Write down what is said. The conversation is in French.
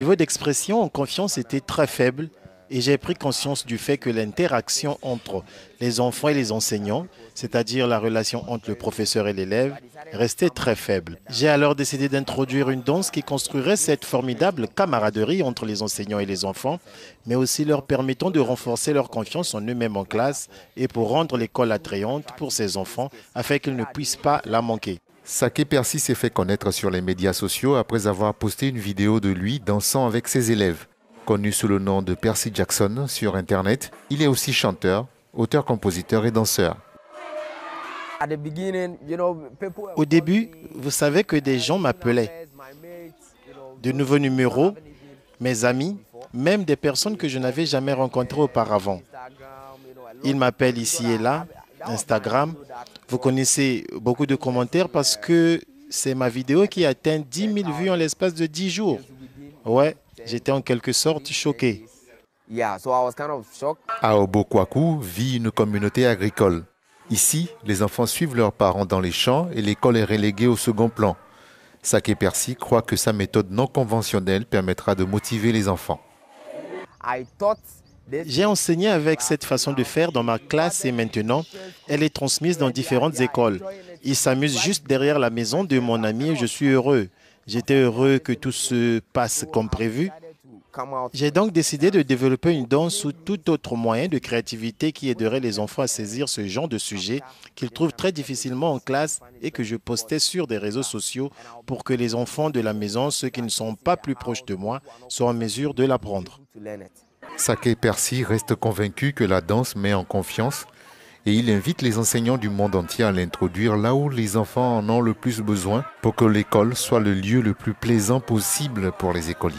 Le niveau d'expression en confiance était très faible et j'ai pris conscience du fait que l'interaction entre les enfants et les enseignants, c'est-à-dire la relation entre le professeur et l'élève, restait très faible. J'ai alors décidé d'introduire une danse qui construirait cette formidable camaraderie entre les enseignants et les enfants, mais aussi leur permettant de renforcer leur confiance en eux-mêmes en classe et pour rendre l'école attrayante pour ces enfants afin qu'ils ne puissent pas la manquer. Saké Percy s'est fait connaître sur les médias sociaux après avoir posté une vidéo de lui dansant avec ses élèves. Connu sous le nom de Percy Jackson sur Internet, il est aussi chanteur, auteur-compositeur et danseur. Au début, vous savez que des gens m'appelaient, de nouveaux numéros, mes amis, même des personnes que je n'avais jamais rencontrées auparavant. Ils m'appellent ici et là, Instagram. Vous connaissez beaucoup de commentaires parce que c'est ma vidéo qui a atteint 10 000 vues en l'espace de 10 jours. Ouais, j'étais en quelque sorte choqué. À Obokwaku vit une communauté agricole. Ici, les enfants suivent leurs parents dans les champs et l'école est reléguée au second plan. Saké Percy croit que sa méthode non conventionnelle permettra de motiver les enfants. J'ai enseigné avec cette façon de faire dans ma classe et maintenant, elle est transmise dans différentes écoles. Ils s'amusent juste derrière la maison de mon ami et je suis heureux. J'étais heureux que tout se passe comme prévu. J'ai donc décidé de développer une danse ou tout autre moyen de créativité qui aiderait les enfants à saisir ce genre de sujet qu'ils trouvent très difficilement en classe et que je postais sur des réseaux sociaux pour que les enfants de la maison, ceux qui ne sont pas plus proches de moi, soient en mesure de l'apprendre. Saké Percy reste convaincu que la danse met en confiance et il invite les enseignants du monde entier à l'introduire là où les enfants en ont le plus besoin pour que l'école soit le lieu le plus plaisant possible pour les écoliers.